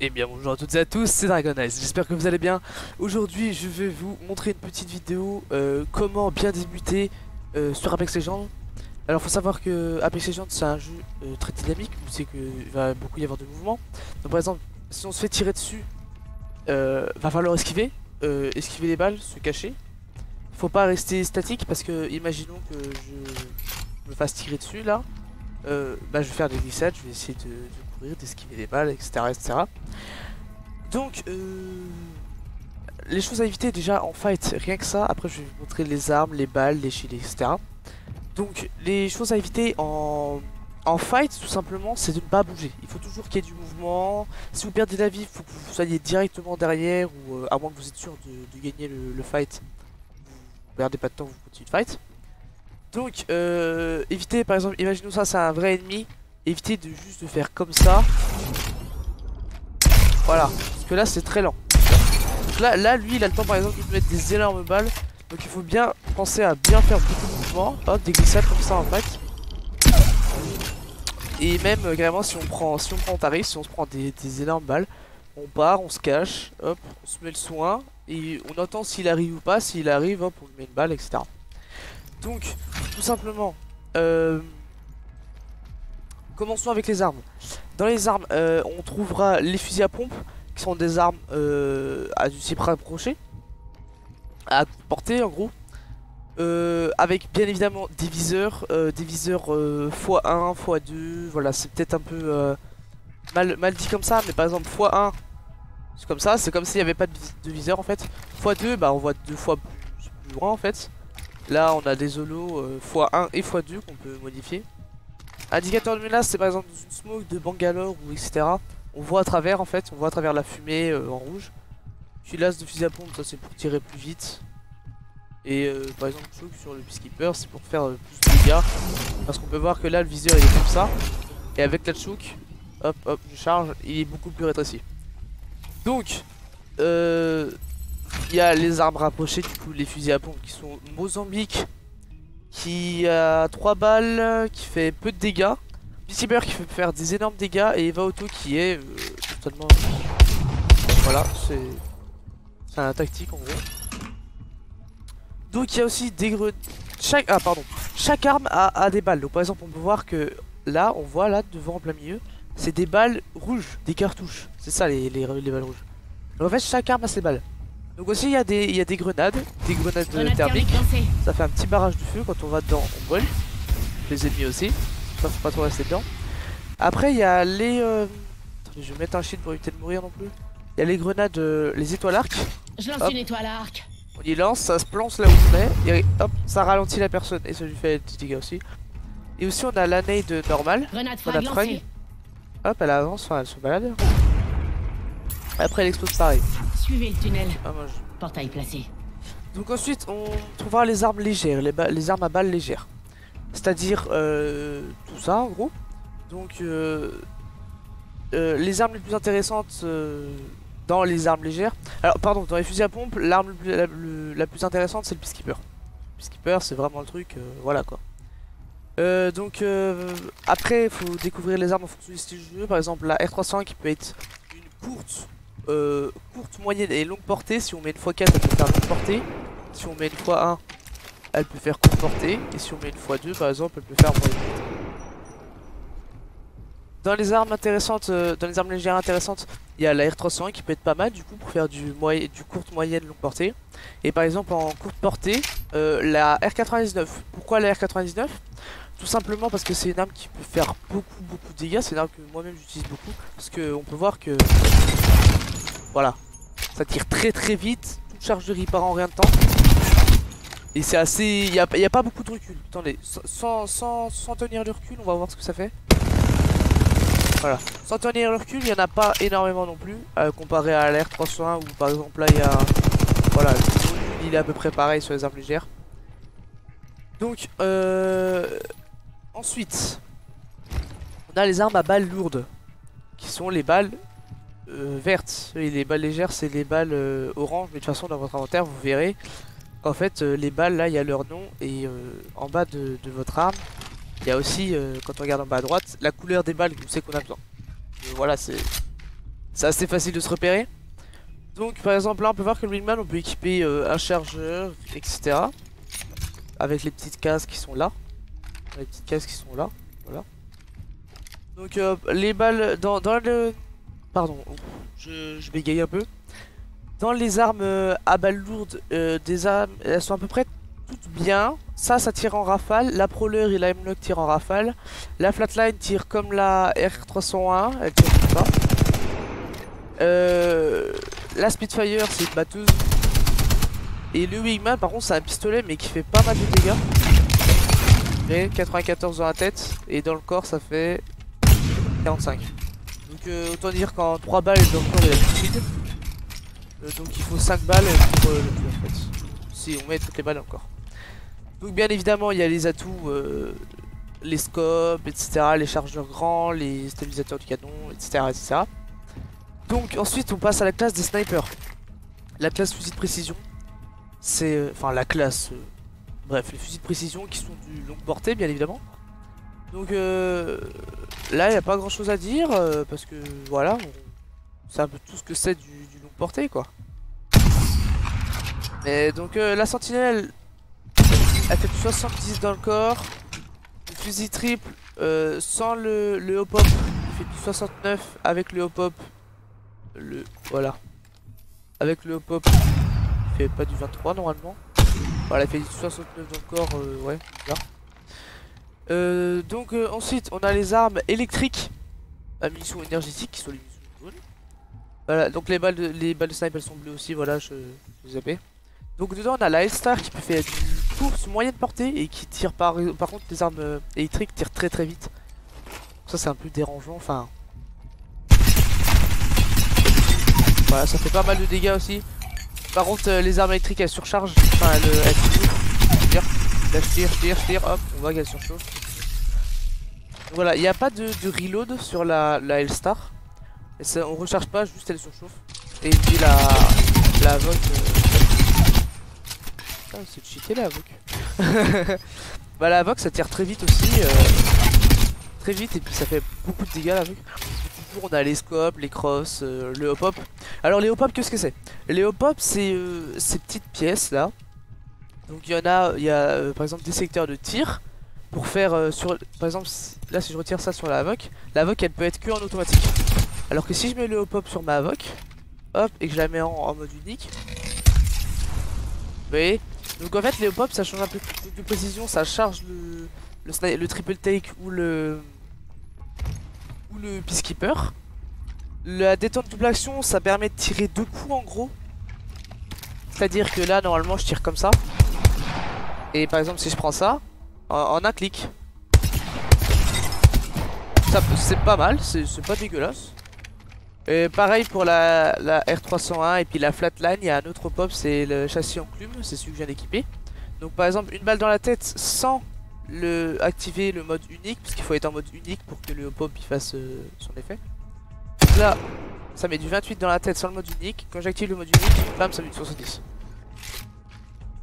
Eh bien bonjour à toutes et à tous, c'est Dragonize, j'espère que vous allez bien. Aujourd'hui je vais vous montrer une petite vidéo comment bien débuter sur Apex Legends. Alors faut savoir que Apex Legends c'est un jeu très dynamique, vous savez qu'il va beaucoup y avoir de mouvements. Donc par exemple si on se fait tirer dessus, va falloir esquiver, esquiver les balles, se cacher. Faut pas rester statique parce que imaginons que je me fasse tirer dessus là. Je vais faire des glissades, je vais essayer de courir, d'esquiver les balles, etc. etc. Donc, les choses à éviter déjà en fight, rien que ça. Après, je vais vous montrer les armes, les balles, les shields, etc. Donc, les choses à éviter en fight, tout simplement, c'est de ne pas bouger. Il faut toujours qu'il y ait du mouvement. Si vous perdez la vie, il faut que vous soyez directement derrière, ou à moins que vous êtes sûr de gagner le fight, vous perdez pas de temps, vous continuez de fight. Donc, évitez, par exemple, imaginons ça, c'est un vrai ennemi. Évitez de juste de faire comme ça. Voilà, parce que là c'est très lent. Donc là, lui, il a le temps par exemple de mettre des énormes balles. Donc il faut bien penser à bien faire beaucoup de mouvements. Hop, des glissades comme ça en fait. Et même carrément si on prend en tarif, si on se prend des énormes balles, on part, on se cache, hop, on se met le soin. Et on attend s'il arrive ou pas. S'il arrive, hop, on lui met une balle, etc. Donc, tout simplement, commençons avec les armes. Dans les armes, on trouvera les fusils à pompe, qui sont des armes à du type rapproché, à portée en gros. Avec bien évidemment des viseurs x1, x2, voilà, c'est peut-être un peu mal dit comme ça, mais par exemple x1, c'est comme ça, c'est comme s'il n'y avait pas de viseur en fait. x2, bah on voit deux fois plus loin en fait. Là on a des holos x1 et x2 qu'on peut modifier. Indicateur de menace, c'est par exemple dans une smoke de Bangalore ou etc. On voit à travers en fait, on voit à travers la fumée en rouge. Culasse de fusil à pompe, ça c'est pour tirer plus vite. Et par exemple choke sur le peacekeeper, c'est pour faire plus de dégâts. Parce qu'on peut voir que là le viseur il est comme ça. Et avec la choke, hop hop je charge, il est beaucoup plus rétréci. Donc il y a les armes rapprochées, du coup les fusils à pompe qui sont Mozambique, qui a 3 balles, qui fait peu de dégâts. Peacekeeper qui peut faire des énormes dégâts. Et Eva Auto qui est totalement... Voilà, c'est un tactique en gros. Donc il y a aussi des grenades. Chaque arme a des balles. Donc par exemple on peut voir que là, on voit là devant en plein milieu, c'est des balles rouges, des cartouches. C'est ça les balles rouges. Donc en fait chaque arme a ses balles. Donc aussi il y a des grenades thermiques. Ça fait un petit barrage de feu, quand on va dedans on brûle. Les ennemis aussi, ça faut pas trop rester dedans. Après il y a les... Attendez, je vais mettre un shield pour éviter de mourir non plus. Il y a les grenades, les étoiles arc. Je lance une étoile à arc. On y lance, ça se plante là où on est, et hop, ça ralentit la personne, et ça lui fait des dégâts aussi. Et aussi on a la nade normale, Grenade frag lancée. Hop, elle avance, enfin elle se balade. Après elle explose pareil. Suivez le tunnel. Portail placé. Donc ensuite on trouvera les armes légères, les armes à balles légères. C'est-à-dire tout ça en gros. Donc les armes les plus intéressantes dans les armes légères. Alors pardon, dans les fusils à pompe, l'arme la plus intéressante c'est le peacekeeper. Le peacekeeper c'est vraiment le truc, voilà quoi. Après il faut découvrir les armes en fonction du style de jeu. Par exemple la R301 qui peut être une courte, moyenne et longue portée. Si on met une x4 elle peut faire longue portée. Si on met une x1 elle peut faire courte portée. Et si on met une x2 par exemple elle peut faire moyenne portée. Dans les armes intéressantes, dans les armes légères intéressantes, il y a la R301 qui peut être pas mal du coup pour faire du courte, moyenne, longue portée. Et par exemple en courte portée, la R99. Pourquoi la R99? Tout simplement parce que c'est une arme qui peut faire beaucoup de dégâts. C'est une arme que moi-même j'utilise beaucoup. Parce qu'on peut voir que... Voilà. Ça tire très vite. Toute chargerie part en rien de temps. Et c'est assez... Il y a pas beaucoup de recul. Attendez, sans tenir le recul, on va voir ce que ça fait. Voilà. Sans tenir le recul, il n'y en a pas énormément non plus. Comparé à la R301 où par exemple là il y a... Voilà, il est à peu près pareil sur les armes légères. Donc, ensuite, on a les armes à balles lourdes, qui sont les balles vertes. Et les balles légères, c'est les balles orange. Mais de toute façon, dans votre inventaire, vous verrez qu'en fait, les balles, là, il y a leur nom. Et en bas de votre arme, il y a aussi, quand on regarde en bas à droite, la couleur des balles, vous savez qu'on a besoin. Voilà, c'est c'est assez facile de se repérer. Donc par exemple là on peut voir que le wingman on peut équiper un chargeur, etc. Avec les petites cases qui sont là. Les petites cases qui sont là, voilà. Donc les balles dans le... Pardon, je bégaye un peu. Dans les armes à balles lourdes, des armes, elles sont à peu près toutes bien. Ça tire en rafale. La Prowler et la Hemlock tirent en rafale. La Flatline tire comme la R301, elle tire comme ça. La Spitfire c'est une batteuse. Et le Wingman par contre c'est un pistolet mais qui fait pas mal de dégâts. Et 94 dans la tête et dans le corps ça fait 45. Donc autant dire qu'en 3 balles dans le corps il a plus de shield. Donc il faut 5 balles pour le tuer en fait. Si on met toutes les balles dans le corps. Donc bien évidemment il y a les atouts, les scopes, etc. Les chargeurs grands, les stabilisateurs du canon, etc. etc. Donc ensuite on passe à la classe des snipers. La classe fusil de précision. C'est... enfin la classe... bref, les fusils de précision qui sont du longue portée bien évidemment. Donc là il n'y a pas grand chose à dire parce que voilà, c'est un peu tout ce que c'est du longue portée quoi. Mais donc la sentinelle elle fait du 70 dans le corps. Le fusil triple sans le hop-hop il fait du 69 avec le hop-hop. Voilà. Avec le hop-hop il fait pas du 23 normalement. Voilà, il fait du 69 dans le corps, ouais, là. Donc ensuite on a les armes électriques à munitions énergétiques qui sont les munitions jaunes. Voilà, donc les balles de snipe elles sont bleues aussi, voilà, je les ai. Donc dedans on a la L-Star qui peut faire du course moyenne portée et qui tire par contre les armes électriques tirent très très vite. Ça c'est un peu dérangeant, enfin... Voilà, ça fait pas mal de dégâts aussi. Par contre les armes électriques elles surchargent, enfin elles tire, hop, on voit qu'elle surchauffe. Donc voilà, il n'y a pas de reload sur la L-Star. On recharge pas, juste elle surchauffe. Et puis la Vogue... c'est cheaté la Vogue. Bah la Vogue ça tire très vite aussi. Très vite et puis ça fait beaucoup de dégâts la Vogue. On a les scopes, les crosses, le hop-hop. Alors les hop-hop qu'est-ce que c'est? Les hop-hop c'est ces petites pièces là. Donc il y a par exemple des secteurs de tir. Pour faire par exemple là si je retire ça sur la Avoc elle peut être que en automatique. Alors que si je mets le hop-hop sur ma Avoc, hop, et que je la mets en mode unique. Vous voyez? Donc en fait les hop-hop ça change un peu de précision, ça charge le triple take ou le peacekeeper. La détente double action ça permet de tirer 2 coups en gros. C'est à dire que là normalement je tire comme ça. Et par exemple si je prends ça en un clic, c'est pas mal, c'est pas dégueulasse. Et pareil pour la R301 et puis la Flatline, il y a un autre pop, c'est le châssis enclume, c'est celui que je viens d'équiper. Donc par exemple une balle dans la tête sans activer le mode unique, parce qu'il faut être en mode unique pour que le pop il fasse son effet. Donc là ça met du 28 dans la tête sans le mode unique, quand j'active le mode unique, bam ça met du 70.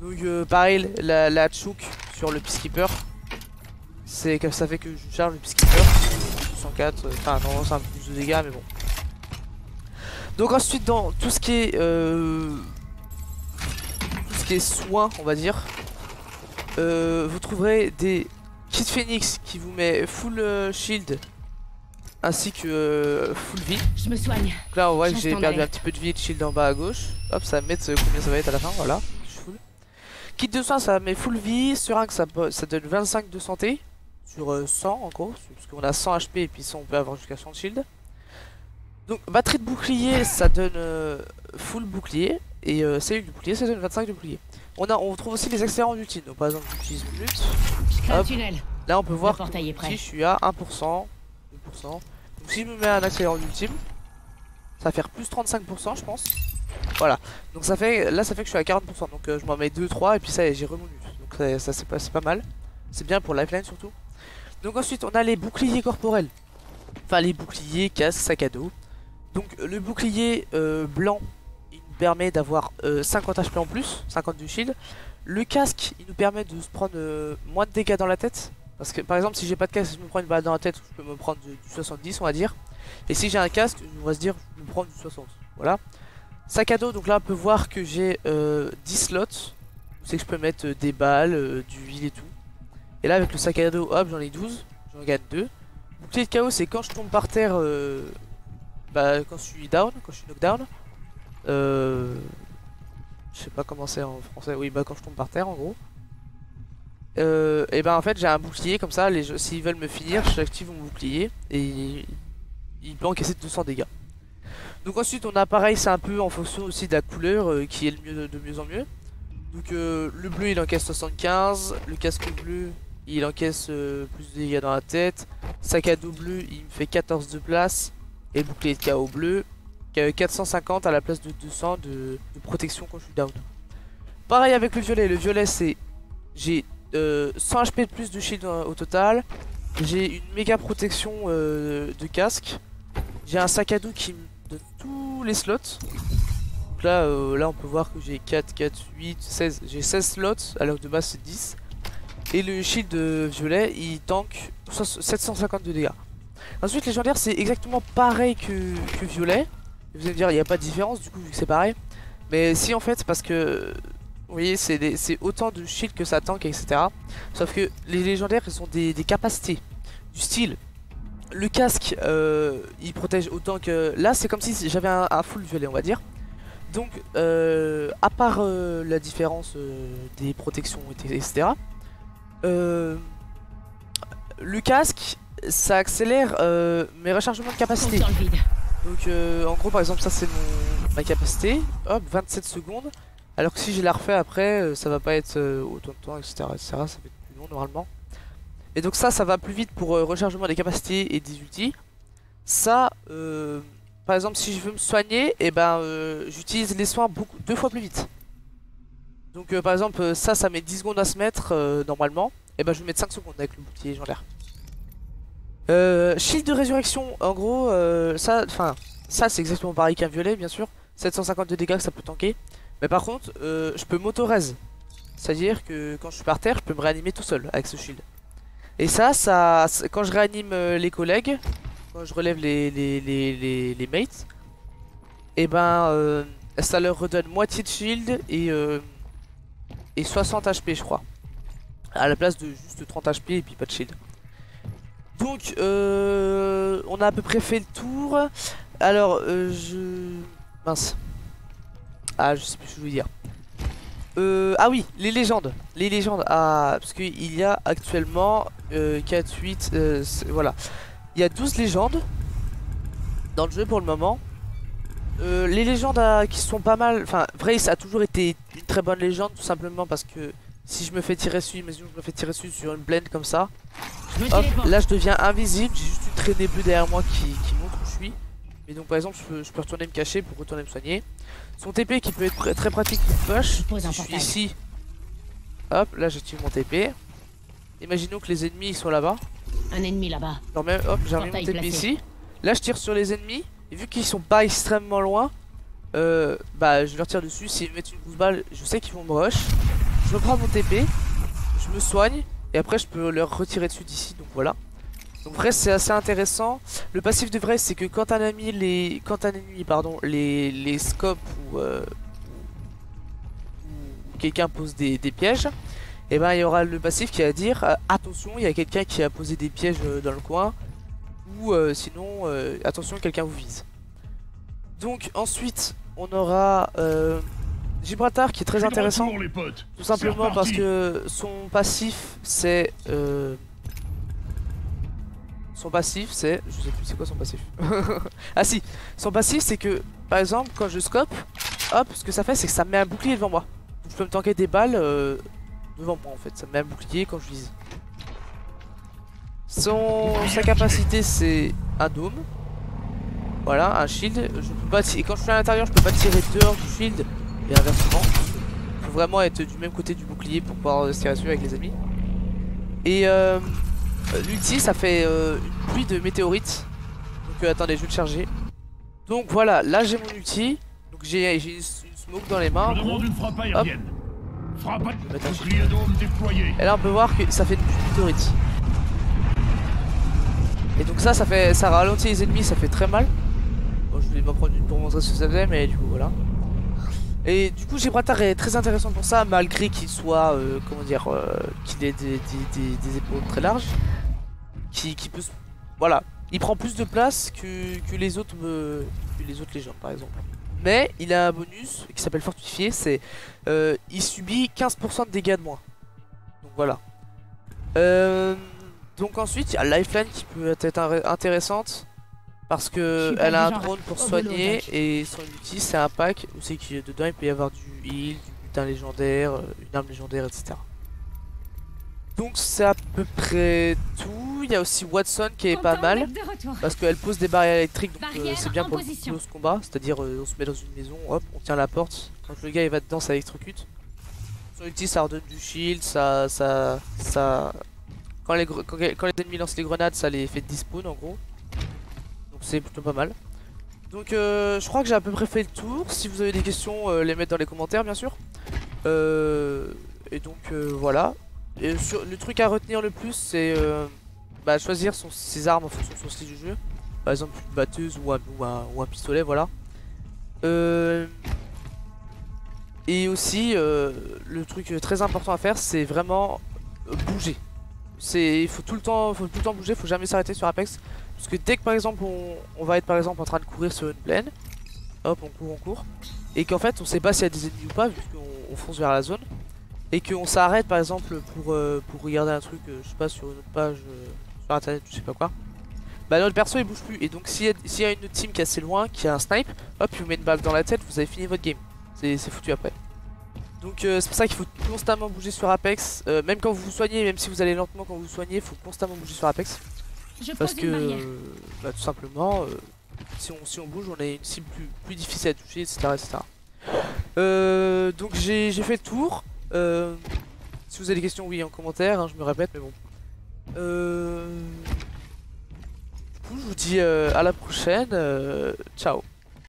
Donc pareil la chouk sur le peacekeeper, c'est que ça fait que je charge le peacekeeper 104, enfin non c'est un peu plus de dégâts mais bon. Donc ensuite dans tout ce qui est soins on va dire, vous trouverez des kits phoenix qui vous met full shield ainsi que full vie. Je me soigne. Donc là on voit que j'ai perdu un petit peu de vie et de shield en bas à gauche. Hop ça va mettre combien ça va être à la fin, voilà. Je suis full. Kit de soins ça met full vie, seringue ça donne 25 de santé. Sur 100 en gros, parce qu'on a 100 HP et puis ça on peut avoir jusqu'à 100 de shield. Donc batterie de bouclier ça donne full bouclier et cellule du bouclier ça donne 25 de bouclier. On trouve aussi les accélérants d'ultime, donc par exemple j'utilise Brut. Là on peut voir que je suis à 1%, 2%. Donc si je me mets un accélérant d'ultime, ça va faire plus 35% je pense. Voilà, donc ça fait que je suis à 40%, donc je m'en mets 2-3 et puis ça j'ai remonté. Donc ça c'est pas mal, c'est bien pour lifeline surtout. Donc ensuite on a les boucliers corporels, enfin les boucliers, casque, sac à dos. Donc le bouclier blanc il nous permet d'avoir 50 HP en plus, 50 de shield. Le casque il nous permet de se prendre moins de dégâts dans la tête. Parce que par exemple si j'ai pas de casque, je me prends une balle dans la tête, je peux me prendre du 70 on va dire. Et si j'ai un casque, on va se dire je peux me prendre du 60. Voilà. Sac à dos, donc là on peut voir que j'ai 10 slots. C'est que je peux mettre des balles, du huile et tout. Et là avec le sac à dos, hop j'en ai 12, j'en gagne 2. Bouclier de chaos c'est quand je tombe par terre, quand je suis down, quand je suis knockdown. Je sais pas comment c'est en français, oui bah quand je tombe par terre en gros. Et ben en fait j'ai un bouclier comme ça, s'ils veulent me finir, j'active mon bouclier et il peut encaisser 200 dégâts. Donc ensuite on a pareil, c'est un peu en fonction aussi de la couleur qui est de mieux en mieux. Donc le bleu il encaisse 75, le casque bleu il encaisse plus de dégâts dans la tête, sac à dos bleu il me fait 14 de place, et le bouclier de chaos bleu 450 à la place de 200 de protection quand je suis down. Pareil avec le violet c'est j'ai 100 HP de plus de shield au total, j'ai une méga protection de casque, j'ai un sac à dos qui me donne tous les slots. Donc là, là on peut voir que j'ai 4, 4, 8, 16, j'ai 16 slots alors que de base c'est 10. Et le shield violet il tank 750 de dégâts. Ensuite légendaire c'est exactement pareil que violet. Vous allez me dire il n'y a pas de différence du coup vu que c'est pareil. Mais si en fait parce que vous voyez c'est autant de shield que ça tank etc. Sauf que les légendaires ils ont des capacités du style. Le casque il protège autant que... Là c'est comme si j'avais un full violet on va dire. Donc à part la différence des protections etc. Le casque ça accélère mes rechargements de capacité. Donc en gros par exemple ça c'est ma capacité, hop 27 secondes. Alors que si je la refais après ça va pas être autant de temps etc, ça va être plus long normalement. Et donc ça va plus vite pour rechargement des capacités et des ultis. Ça par exemple si je veux me soigner et j'utilise les soins deux fois plus vite. Donc par exemple ça met 10 secondes à se mettre normalement. Et je vais mettre 5 secondes avec le bouclier légendaire. Shield de résurrection, en gros, ça c'est exactement pareil qu'un violet, bien sûr. 750 de dégâts que ça peut tanker. Mais par contre, je peux m'auto-raise. C'est-à-dire que quand je suis par terre, je peux me réanimer tout seul avec ce shield. Et ça quand je réanime les collègues, quand je relève les mates, et ça leur redonne moitié de shield et 60 HP, je crois. À la place de juste 30 HP et puis pas de shield. Donc on a à peu près fait le tour. Alors mince. Ah je sais plus ce que je veux dire. Ah oui, les légendes. Les légendes. Ah parce qu'il y a actuellement 4, 8 voilà. Il y a 12 légendes dans le jeu pour le moment. Les légendes qui sont pas mal. Enfin vrai ça a toujours été une très bonne légende. Tout simplement parce que si je me fais tirer dessus, imaginons que je me fais tirer dessus sur une blend comme ça, hop, là je deviens invisible, j'ai juste une traînée bleue derrière moi qui montre où je suis. Et donc par exemple je peux retourner me cacher pour retourner me soigner. Son TP qui peut être très pratique pour push. Si je suis ici, hop, là j'active mon TP. Imaginons que les ennemis ils sont là-bas. Un ennemi là-bas. Alors même hop, j'ai remis mon TP ici. Là je tire sur les ennemis, et vu qu'ils sont pas extrêmement loin, je leur tire dessus, s'ils mettent une grosse balle, je sais qu'ils vont me rush. Je reprends mon TP, je me soigne et après je peux leur retirer dessus d'ici, donc voilà. Donc vrai c'est assez intéressant. Le passif de vrai c'est que quand un ennemi les scopes ou quelqu'un pose des pièges, et il y aura le passif qui va dire attention il y a quelqu'un qui a posé des pièges dans le coin, ou sinon attention quelqu'un vous vise. Donc ensuite on aura Gibraltar qui est très intéressant, tout simplement parce que son passif c'est je sais plus c'est quoi son passif. Ah si, son passif c'est que par exemple quand je scope, hop, ce que ça fait c'est que ça me met un bouclier devant moi. Donc je peux me tanker des balles devant moi en fait, ça me met un bouclier quand je vise. Sa capacité c'est un dôme. Voilà, un shield. Je peux pas et quand je suis à l'intérieur je peux pas tirer dehors du shield. Et inversement, il faut vraiment être du même côté du bouclier pour pouvoir se tirer dessus avec les ennemis. Et l'ulti ça fait une pluie de météorites. Donc attendez, je vais le charger. Donc voilà, là j'ai mon ulti. Donc j'ai une smoke dans les mains. Hop. Et là on peut voir que ça fait une pluie de météorites. Et donc ça ralentit les ennemis, ça fait très mal. Bon, je voulais m'en prendre une pour montrer ce que ça faisait, mais du coup voilà. Et du coup Gibraltar est très intéressant pour ça, malgré qu'il soit, comment dire, qu'il ait des épaules très larges. Qui peut voilà, il prend plus de place que les autres légendes par exemple. Mais il a un bonus qui s'appelle fortifié, c'est il subit 15% de dégâts de moins. Donc voilà. Donc ensuite il y a Lifeline qui peut être intéressante parce que elle a un drone pour soigner et son ulti c'est un pack où c'est que dedans il peut y avoir du heal, du butin légendaire, une arme légendaire, etc. Donc c'est à peu près tout. Il y a aussi Watson qui est pas mal parce qu'elle pose des barrières électriques, donc c'est bien pour le close combat. C'est-à-dire on se met dans une maison, hop, on tient la porte. Quand le gars il va dedans, ça électrocute. Son ulti ça redonne du shield, quand les ennemis lancent les grenades, ça les fait despawn en gros. Donc c'est plutôt pas mal. Donc je crois que j'ai à peu près fait le tour. Si vous avez des questions, les mettre dans les commentaires bien sûr. Et donc voilà. Et le truc à retenir le plus c'est choisir ses armes en fonction de son style de jeu. Par exemple une batteuse ou un pistolet, voilà. Et aussi le truc très important à faire c'est vraiment bouger. Il faut tout le temps bouger, faut jamais s'arrêter sur Apex. Parce que dès que par exemple on va être par exemple en train de courir sur une plaine, hop on court. Et qu'en fait on sait pas s'il y a des ennemis ou pas vu qu'on fonce vers la zone. Et qu'on s'arrête par exemple pour regarder un truc, je sais pas, sur une autre page, sur internet, je sais pas quoi. Bah notre perso il bouge plus. Et donc s'il y a une autre team qui est assez loin, qui a un snipe, hop il vous met une balle dans la tête, vous avez fini votre game. C'est foutu après. Donc c'est pour ça qu'il faut constamment bouger sur Apex. Même quand vous vous soignez, même si vous allez lentement quand vous vous soignez, il faut constamment bouger sur Apex. Parce que tout simplement, si on bouge, on a une cible plus difficile à toucher, etc. Donc j'ai fait le tour. Si vous avez des questions, oui, en commentaire, hein, je me répète, mais bon. Du coup, je vous dis à la prochaine. Ciao.